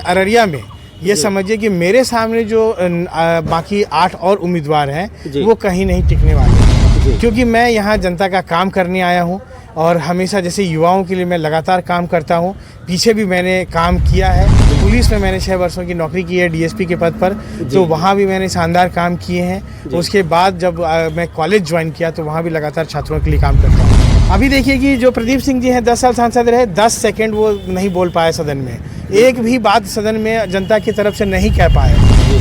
अररिया में ये समझिए कि मेरे सामने जो बाकी 8 और उम्मीदवार हैं वो कहीं नहीं टिकने वाले हैं, क्योंकि मैं यहाँ जनता का काम करने आया हूँ और हमेशा जैसे युवाओं के लिए मैं लगातार काम करता हूँ। पीछे भी मैंने काम किया है, पुलिस में मैंने 6 वर्षों की नौकरी की है डीएसपी के पद पर, तो वहाँ भी मैंने शानदार काम किए हैं। उसके बाद जब मैं कॉलेज ज्वाइन किया तो वहाँ भी लगातार छात्रों के लिए काम करता हूँ। अभी देखिए कि जो प्रदीप सिंह जी हैं 10 साल सांसद रहे, 10 सेकंड वो नहीं बोल पाए सदन में, एक भी बात सदन में जनता की तरफ से नहीं कह पाए।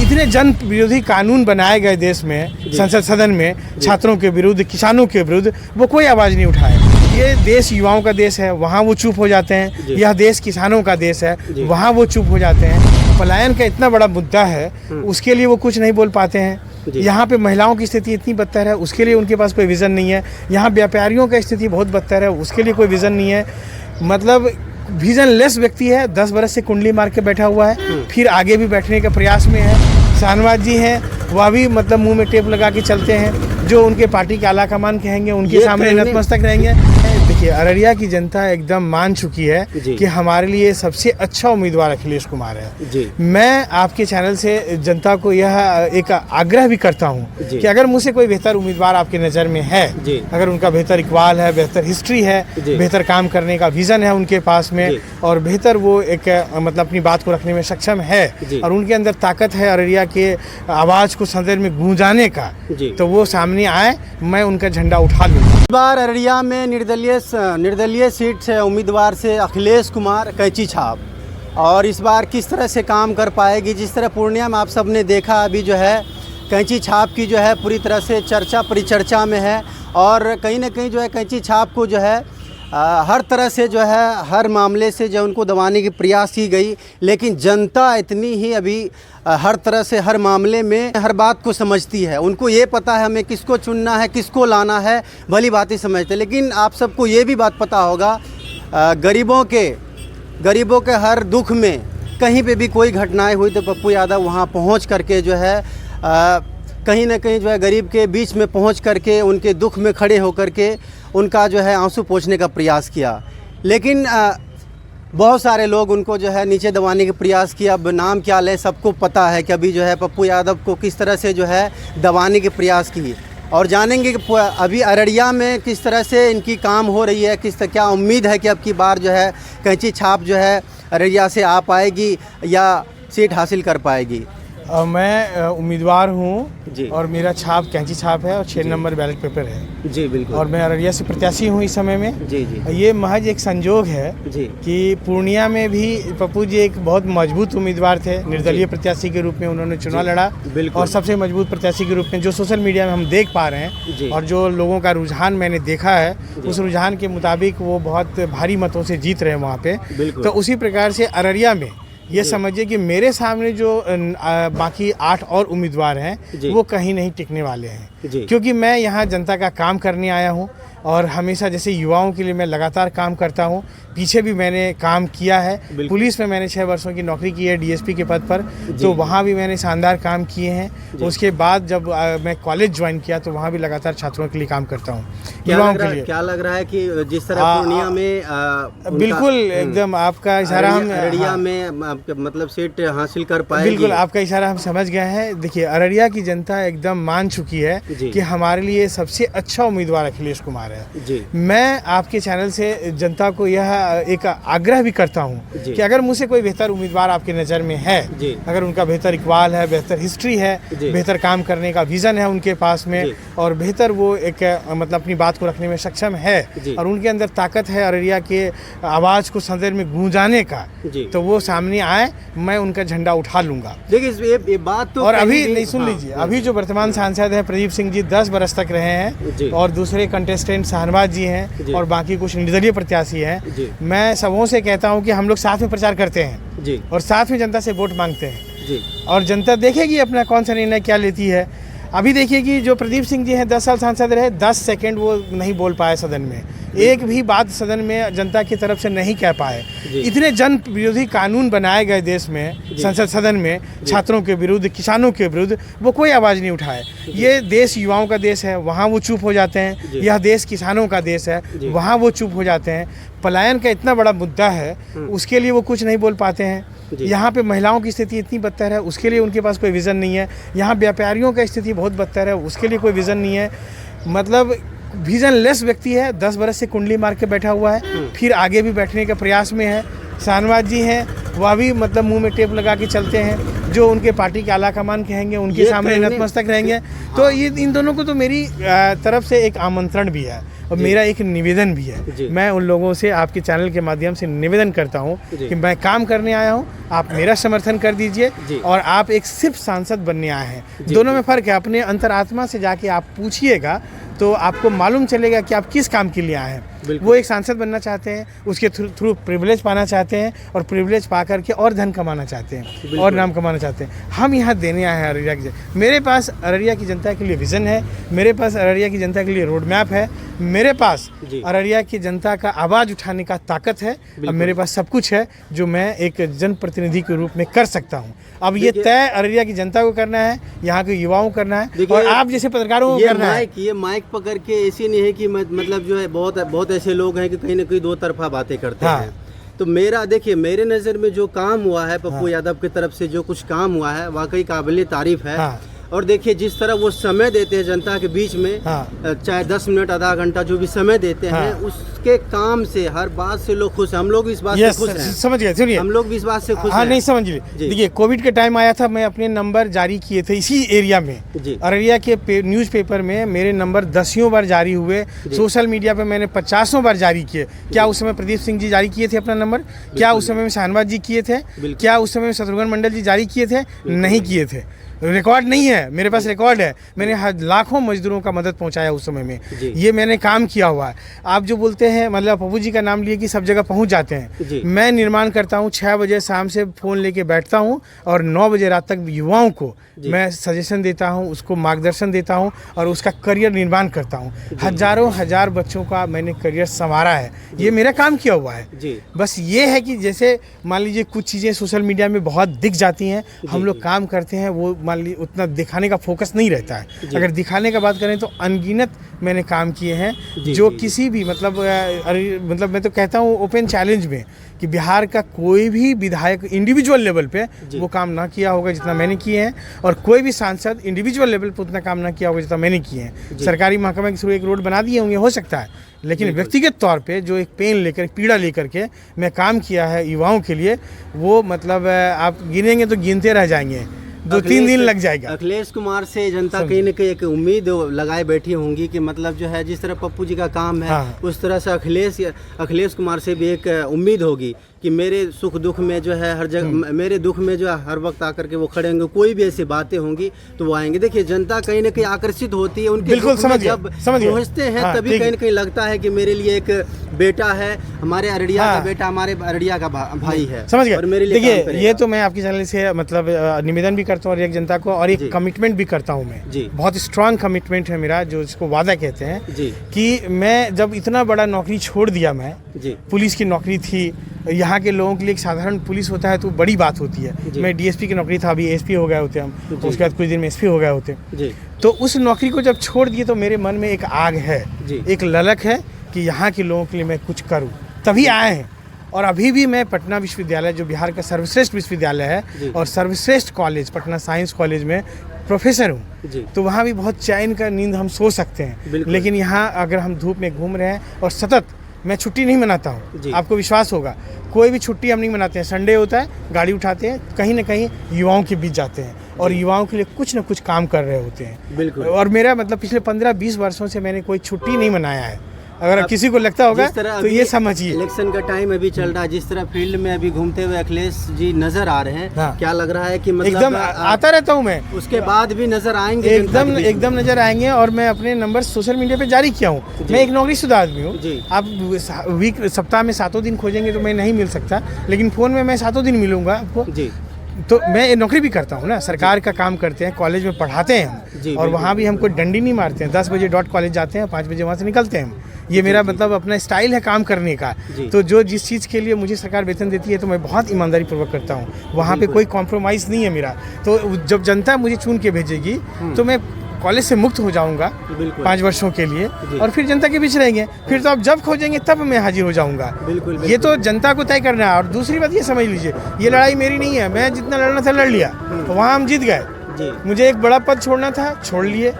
इतने जन विरोधी कानून बनाए गए देश में, संसद सदन में, छात्रों के विरुद्ध, किसानों के विरुद्ध, वो कोई आवाज़ नहीं उठाए। ये देश युवाओं का देश है, वहाँ वो चुप हो जाते हैं। यह देश किसानों का देश है, वहाँ वो चुप हो जाते हैं। पलायन का इतना बड़ा मुद्दा है, उसके लिए वो कुछ नहीं बोल पाते हैं। यहाँ पे महिलाओं की स्थिति इतनी बदतर है, उसके लिए उनके पास कोई विज़न नहीं है। यहाँ व्यापारियों का स्थिति बहुत बदतर है, उसके लिए कोई विज़न नहीं है। मतलब विजन लेस व्यक्ति है, 10 बरस से कुंडली मार के बैठा हुआ है, फिर आगे भी बैठने के प्रयास में है। शाहनवाज जी हैं, वह भी मतलब मुंह में टेप लगा के चलते हैं, जो उनके पार्टी के आला कमान कहेंगे उनके सामने नतमस्तक रहेंगे। देखिए, अररिया की जनता एकदम मान चुकी है कि हमारे लिए सबसे अच्छा उम्मीदवार अखिलेश कुमार है। मैं आपके चैनल से जनता को यह एक आग्रह भी करता हूं कि अगर मुझसे कोई बेहतर उम्मीदवार आपकी नज़र में है, अगर उनका बेहतर इकबाल है, बेहतर हिस्ट्री है, बेहतर काम करने का विज़न है उनके पास में, और बेहतर वो एक मतलब अपनी बात को रखने में सक्षम है, और उनके अंदर ताकत है अररिया के आवाज़ को सदन में गूंजाने का, तो वो सामने आए, मैं उनका झंडा उठा लूँगा। इस बार अररिया में निर्दलीय सीट से उम्मीदवार से अखिलेश कुमार कैंची छाप, और इस बार किस तरह से काम कर पाएगी। जिस तरह पूर्णिया में आप सब ने देखा, अभी जो है कैंची छाप की जो है पूरी तरह से चर्चा परिचर्चा में है, और कहीं ना कहीं जो है कैंची छाप को जो है हर तरह से जो है हर मामले से जो उनको दबाने की प्रयास की गई, लेकिन जनता इतनी ही अभी हर तरह से हर मामले में हर बात को समझती है। उनको ये पता है हमें किसको चुनना है, किसको लाना है, भली बातें समझते। लेकिन आप सबको ये भी बात पता होगा, गरीबों के हर दुख में कहीं पे भी कोई घटनाएं हुई तो पप्पू यादव वहाँ पहुँच करके जो है कहीं ना कहीं जो है गरीब के बीच में पहुँच करके उनके दुख में खड़े होकर के उनका जो है आंसू पोंछने का प्रयास किया। लेकिन बहुत सारे लोग उनको जो है नीचे दबाने का प्रयास किया। अब नाम क्या लें, सबको पता है कि अभी जो है पप्पू यादव को किस तरह से जो है दबाने के प्रयास की, और जानेंगे कि अभी अररिया में किस तरह से इनकी काम हो रही है, क्या उम्मीद है कि अब की बार जो है कैंची छाप जो है अररिया से आ पाएगी या सीट हासिल कर पाएगी। मैं उम्मीदवार हूँ और मेरा छाप कैंची छाप है और 6 नंबर बैलेट पेपर है। जी बिल्कुल। और मैं अररिया से प्रत्याशी हूँ इस समय में। जी। ये महज एक संजोग है कि पूर्णिया में भी पप्पू जी एक बहुत मजबूत उम्मीदवार थे। निर्दलीय प्रत्याशी के रूप में उन्होंने चुनाव लड़ा, और सबसे मजबूत प्रत्याशी के रूप में जो सोशल मीडिया में हम देख पा रहे हैं और जो लोगों का रुझान मैंने देखा है, उस रुझान के मुताबिक वो बहुत भारी मतों से जीत रहे हैं वहाँ पे। तो उसी प्रकार से अररिया में ये समझिए कि मेरे सामने जो बाकी 8 और उम्मीदवार हैं वो कहीं नहीं टिकने वाले हैं, क्योंकि मैं यहाँ जनता का काम करने आया हूँ और हमेशा जैसे युवाओं के लिए मैं लगातार काम करता हूँ। पीछे भी मैंने काम किया है, पुलिस में मैंने 6 वर्षों की नौकरी की है डीएसपी के पद पर, तो वहाँ भी मैंने शानदार काम किए हैं। उसके बाद जब मैं कॉलेज ज्वाइन किया तो वहाँ भी लगातार छात्रों के लिए काम करता हूँ, युवाओं के लिए। क्या लग रहा है कि जिस तरह पूर्णिया में बिल्कुल एकदम आपका इशारा हम अररिया में मतलब सीट हासिल कर पाएगी। बिल्कुल आपका इशारा हम समझ गए हैं। देखिए, अररिया की जनता एकदम मान चुकी है कि हमारे लिए सबसे अच्छा उम्मीदवार अखिलेश कुमार है। मैं आपके चैनल से जनता को यह एक आग्रह भी करता हूं कि अगर मुझसे कोई बेहतर उम्मीदवार आपकी नज़र में है, अगर उनका बेहतर इकबाल है, बेहतर हिस्ट्री है, बेहतर काम करने का विज़न है उनके पास में, और बेहतर वो एक मतलब अपनी बात को रखने में सक्षम है, और उनके अंदर ताकत है अररिया के आवाज़ को सदन में गूंजाने का, तो वो सामने आए, मैं उनका झंडा उठा लूँगा। देखिए ये बात तो, और अभी नहीं सुन लीजिए, अभी जो वर्तमान सांसद हैं प्रदीप सिंह जी 10 बरस तक रहे हैं, और दूसरे कंटेस्टेंट शाहनवाज जी हैं, और बाकी कुछ निर्दलीय प्रत्याशी हैं। मैं सबों से कहता हूं कि हम लोग साथ में प्रचार करते हैं और साथ में जनता से वोट मांगते हैं, और जनता देखेगी अपना कौन सा निर्णय क्या लेती है। अभी देखिए कि जो प्रदीप सिंह जी हैं 10 साल सांसद रहे, 10 सेकंड वो नहीं बोल पाए सदन में, एक भी बात सदन में जनता की तरफ से नहीं कह पाए। इतने जन विरोधी कानून बनाए गए देश में, संसद सदन में, छात्रों के विरुद्ध, किसानों के विरुद्ध, वो कोई आवाज़ नहीं उठाए। ये देश युवाओं का देश है, वहाँ वो चुप हो जाते हैं। यह देश किसानों का देश है, वहाँ वो चुप हो जाते हैं। पलायन का इतना बड़ा मुद्दा है, उसके लिए वो कुछ नहीं बोल पाते हैं। यहाँ पे महिलाओं की स्थिति इतनी बदतर है, उसके लिए उनके पास कोई विज़न नहीं है। यहाँ व्यापारियों का स्थिति बहुत बदतर है, उसके लिए कोई विज़न नहीं है। मतलब विज़न लेस व्यक्ति है, 10 बरस से कुंडली मार के बैठा हुआ है, फिर आगे भी बैठने के प्रयास में है। शाहनवाज जी हैं, वह भी मतलब मुंह में टेप लगा के चलते हैं, जो उनके पार्टी के आला कमान कहेंगे उनके सामने नतमस्तक रहेंगे। तो ये इन दोनों को तो मेरी तरफ से एक आमंत्रण भी है और मेरा एक निवेदन भी है। मैं उन लोगों से आपके चैनल के माध्यम से निवेदन करता हूं कि मैं काम करने आया हूं, आप मेरा समर्थन कर दीजिए। और आप एक सिर्फ सांसद बनने आए हैं, दोनों में फ़र्क है। अपने अंतरात्मा से जाके आप पूछिएगा तो आपको मालूम चलेगा कि आप किस काम के लिए आए हैं। वो एक सांसद बनना चाहते हैं, उसके थ्रू प्रिविलेज पाना चाहते हैं, और प्रिविलेज पा करके और धन कमाना चाहते हैं और नाम कमाना चाहते हैं। हम यहाँ देने आए हैं अररिया की। मेरे पास अररिया की जनता के लिए विज़न है, मेरे पास अररिया की जनता के लिए रोड मैप है, मेरे पास अररिया की जनता का आवाज़ उठाने का ताकत है, और मेरे पास सब कुछ है जो मैं एक जनप्रतिनिधि के रूप में कर सकता हूँ। अब ये तय अररिया की जनता को करना है, यहाँ के युवाओं को करना है, और आप जैसे पत्रकारों को करना है। ये माइक पकड़ के ऐसी नहीं है कि मतलब जो है बहुत ऐसे लोग हैं कि कहीं ना कहीं दो तरफा बातें करते हैं। तो मेरा देखिए, मेरे नज़र में जो काम हुआ है पप्पू यादव की तरफ से, जो कुछ काम हुआ है वाकई काबिल तारीफ है। और देखिए जिस तरह वो समय देते हैं जनता के बीच में, चाहे 10 मिनट आधा घंटा जो भी समय देते हैं, उसके काम से हर बात से लोग खुश हैं। हम लोग इस बात से खुश हैं। समझ गए, सुनिए, हम लोग भी इस बात से खुश हैं। नहीं समझ लिए। देखिए कोविड के टाइम आया था, मैं अपने नंबर जारी किए थे इसी एरिया में, अररिया के न्यूज़पेपर में मेरे नंबर 10 बार जारी हुए। सोशल मीडिया पे मैंने 50 बार जारी किए। क्या उस समय प्रदीप सिंह जी जारी किए थे अपना नंबर? क्या उस समय में शाहनवाज जी किए थे? क्या उस समय में शत्रुघ्न मंडल जी जारी किए थे? नहीं किए थे। रिकॉर्ड नहीं है, मेरे पास रिकॉर्ड है। मैंने लाखों मजदूरों का मदद पहुंचाया उस समय में, ये मैंने काम किया हुआ है। आप जो बोलते हैं मतलब पप्पू जी का नाम लिए कि सब जगह पहुंच जाते हैं, मैं निर्माण करता हूं। 6 बजे शाम से फ़ोन लेके बैठता हूं और 9 बजे रात तक युवाओं को मैं सजेशन देता हूं, उसको मार्गदर्शन देता हूं और उसका करियर निर्माण करता हूं। हजारों हजार बच्चों का मैंने करियर संवारा है, ये मेरा काम किया हुआ है। बस ये है कि जैसे मान लीजिए कुछ चीज़ें सोशल मीडिया में बहुत दिख जाती हैं, हम लोग काम करते हैं, वो मान लीजिए उतना दिखाने का फोकस नहीं रहता है। अगर दिखाने का बात करें तो अनगिनत मैंने काम किए हैं, जो किसी भी मतलब मैं तो कहता हूँ ओपन चैलेंज में कि बिहार का कोई भी विधायक इंडिविजुअल लेवल पे वो काम ना किया होगा जितना मैंने किए हैं, और कोई भी सांसद इंडिविजुअल लेवल पे उतना काम ना किया होगा जितना मैंने किए हैं। सरकारी महकमे के थ्रू एक रोड बना दिए होंगे, हो सकता है, लेकिन व्यक्तिगत तौर पे जो एक पेन लेकर, पीड़ा लेकर के मैं काम किया है युवाओं के लिए, वो मतलब आप गिनेंगे तो गिनते रह जाएंगे, 2-3 दिन लग जाएगा। अखिलेश कुमार से जनता कहीं न कहीं एक उम्मीद लगाए बैठी होंगी कि मतलब जो है जिस तरह पप्पू जी का काम है, उस तरह से अखिलेश कुमार से भी एक उम्मीद होगी कि मेरे सुख दुख में जो है हर जगह, मेरे दुख में जो है हर वक्त आकर के वो खड़े होंगे। कोई भी ऐसी बातें होंगी तो वो आएंगे। देखिए जनता कहीं न कहीं आकर्षित होती है उनके बिल्कुल, दुख में जब पहुँचते हैं, तभी कहीं न कहीं लगता है कि मेरे लिए एक बेटा है, हमारे अररिया का बेटा, हमारे अररिया का भाई है। समझ गए। देखिए ये तो मैं आपके चैनल से मतलब निवेदन भी करता हूँ एक जनता को, और एक कमिटमेंट भी करता हूँ मैं। बहुत स्ट्रांग कमिटमेंट है मेरा, जो इसको वादा कहते हैं, कि मैं जब इतना बड़ा नौकरी छोड़ दिया, मैं पुलिस की नौकरी थी, यहाँ के लोगों के लिए एक साधारण पुलिस होता है तो बड़ी बात होती है। मैं डीएसपी की नौकरी था, अभी एसपी हो गए होते हम, उसके बाद कुछ दिन में एसपी हो गए होते। तो उस नौकरी को जब छोड़ दिए तो मेरे मन में एक आग है, एक ललक है कि यहाँ के लोगों के लिए मैं कुछ करूँ, तभी आए हैं। और अभी भी मैं पटना विश्वविद्यालय, जो बिहार का सर्वश्रेष्ठ विश्वविद्यालय है और सर्वश्रेष्ठ कॉलेज पटना साइंस कॉलेज में प्रोफेसर हूँ, तो वहाँ भी बहुत चैन का नींद हम सो सकते हैं। लेकिन यहाँ अगर हम धूप में घूम रहे हैं, और सतत मैं छुट्टी नहीं मनाता हूँ, आपको विश्वास होगा, कोई भी छुट्टी हम नहीं मनाते हैं। संडे होता है, गाड़ी उठाते हैं, कहीं ना कहीं युवाओं के बीच जाते हैं और युवाओं के लिए कुछ न कुछ काम कर रहे होते हैं। बिल्कुल। और मेरा मतलब पिछले 15-20 वर्षों से मैंने कोई छुट्टी नहीं मनाया है। अगर किसी को लगता होगा तो ये समझिए, इलेक्शन का टाइम अभी चल रहा है, जिस तरह फील्ड में अभी घूमते हुए अखिलेश जी नजर आ रहे हैं, क्या लग रहा है कि मतलब एकदम आता रहता हूँ मैं, उसके बाद भी नजर आएंगे? एकदम नजर आएंगे। और मैं अपने नंबर सोशल मीडिया पे जारी किया हूँ। मैं एक नौकरीशुदा आदमी हूँ। आप सप्ताह में 7 दिन खोजेंगे तो मैं नहीं मिल सकता, लेकिन फ़ोन में मैं 7 दिन मिलूंगा आपको। तो मैं नौकरी भी करता हूँ ना, सरकार का काम करते हैं, कॉलेज में पढ़ाते हैं हम, और वहाँ भी हमको डंडी नहीं मारते हैं। 10 बजे डॉट कॉलेज जाते हैं, 5 बजे वहाँ से निकलते हैं हम। ये मेरा मतलब अपना स्टाइल है काम करने का। तो जो जिस चीज़ के लिए मुझे सरकार वेतन देती है तो मैं बहुत ईमानदारी पूर्वक करता हूँ, वहाँ पे कोई कॉम्प्रोमाइज़ नहीं है मेरा। तो जब जनता मुझे चुन के भेजेगी तो मैं कॉलेज से मुक्त हो जाऊंगा 5 वर्षों के लिए, और फिर जनता के बीच रहेंगे। फिर तो आप जब खोजेंगे तब मैं हाजिर हो जाऊंगा। ये तो जनता को तय करना है। और दूसरी बात ये समझ लीजिए, ये लड़ाई मेरी नहीं है। मैं जितना लड़ना था लड़ लिया, तो वहाँ हम जीत गए। मुझे एक बड़ा पद छोड़ना था, छोड़ लिए,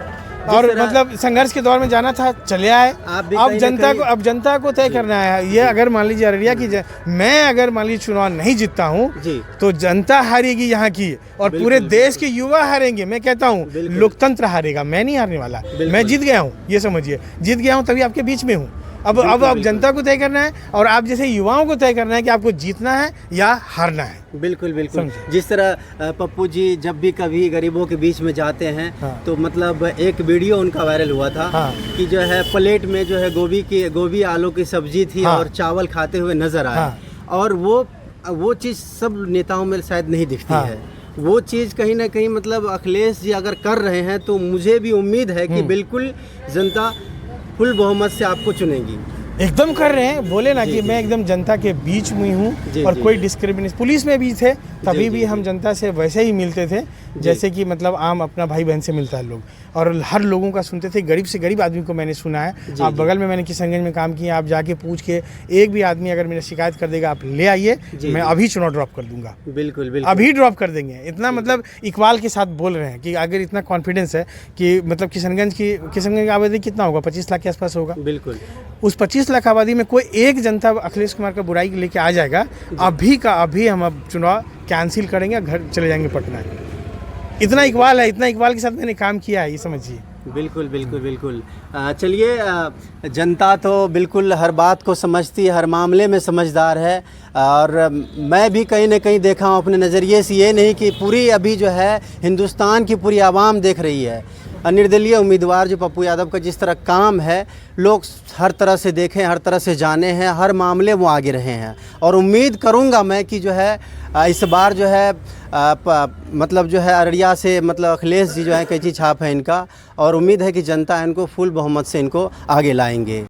और मतलब संघर्ष के दौर में जाना था, चले आए। अब जनता को तय करना है। ये अगर मान लीजिए अररिया की मैं अगर मान लीजिए चुनाव नहीं जीतता हूँ तो जनता हारेगी यहाँ की, और पूरे देश के युवा हारेंगे। मैं कहता हूँ लोकतंत्र हारेगा, मैं नहीं हारने वाला। मैं जीत गया हूँ, ये समझिए, जीत गया हूँ, तभी आपके बीच में हूँ। अब जनता को तय करना है, और आप जैसे युवाओं को तय करना है कि आपको जीतना है या हारना है। बिल्कुल बिल्कुल। जिस तरह पप्पू जी जब भी कभी गरीबों के बीच में जाते हैं, तो मतलब एक वीडियो उनका वायरल हुआ था कि जो है प्लेट में जो है गोभी आलू की सब्जी थी, और चावल खाते हुए नजर आए। और वो चीज़ सब नेताओं में शायद नहीं दिखती है। वो चीज़ कहीं ना कहीं मतलब अखिलेश जी अगर कर रहे हैं तो मुझे भी उम्मीद है कि बिल्कुल जनता फुल बहुमत से आपको चुनेगी। एकदम कर रहे हैं, बोले ना कि मैं एकदम जनता के बीच में हूँ, और कोई डिस्क्रिमिनेशन। पुलिस में भी थे तभी भी हम जनता से वैसे ही मिलते थे जैसे कि मतलब आम अपना भाई बहन से मिलता है लोग, और हर लोगों का सुनते थे। गरीब से गरीब आदमी को मैंने सुना है। आप बगल में मैंने किशनगंज में काम किया, आप जाके पूछ के एक भी आदमी अगर मेरा शिकायत कर देगा, आप ले आइए, मैं अभी चुनाव ड्रॉप कर दूंगा। बिल्कुल, अभी ड्रॉप कर देंगे। इतना मतलब इकबाल के साथ बोल रहे हैं कि अगर इतना कॉन्फिडेंस है कि मतलब किशनगंज की आबादी कितना होगा, 25 लाख के आसपास होगा। बिल्कुल, उस 25 लाख आबादी में कोई एक जनता अखिलेश कुमार का बुराई लेके आ जाएगा, अभी का अभी हम अब चुनाव कैंसिल करेंगे, घर चले जाएंगे पटना। इतना इकबाल है, इतना इकबाल के साथ मैंने काम किया है, ये समझिए। बिल्कुल बिल्कुल बिल्कुल। चलिए, जनता तो बिल्कुल हर बात को समझती है, हर मामले में समझदार है। और मैं भी कहीं ना कहीं देखा हूँ अपने नज़रिए से, ये नहीं कि पूरी अभी जो है हिंदुस्तान की पूरी आवाम देख रही है। निर्दलीय उम्मीदवार जो पप्पू यादव का जिस तरह काम है, लोग हर तरह से देखें, हर तरह से जाने हैं, हर मामले वो आगे रहे हैं। और उम्मीद करूंगा मैं कि जो है इस बार जो है मतलब जो है अररिया से मतलब अखिलेश जी जो है कैंची छाप है इनका, और उम्मीद है कि जनता इनको फुल बहुमत से इनको आगे लाएंगे।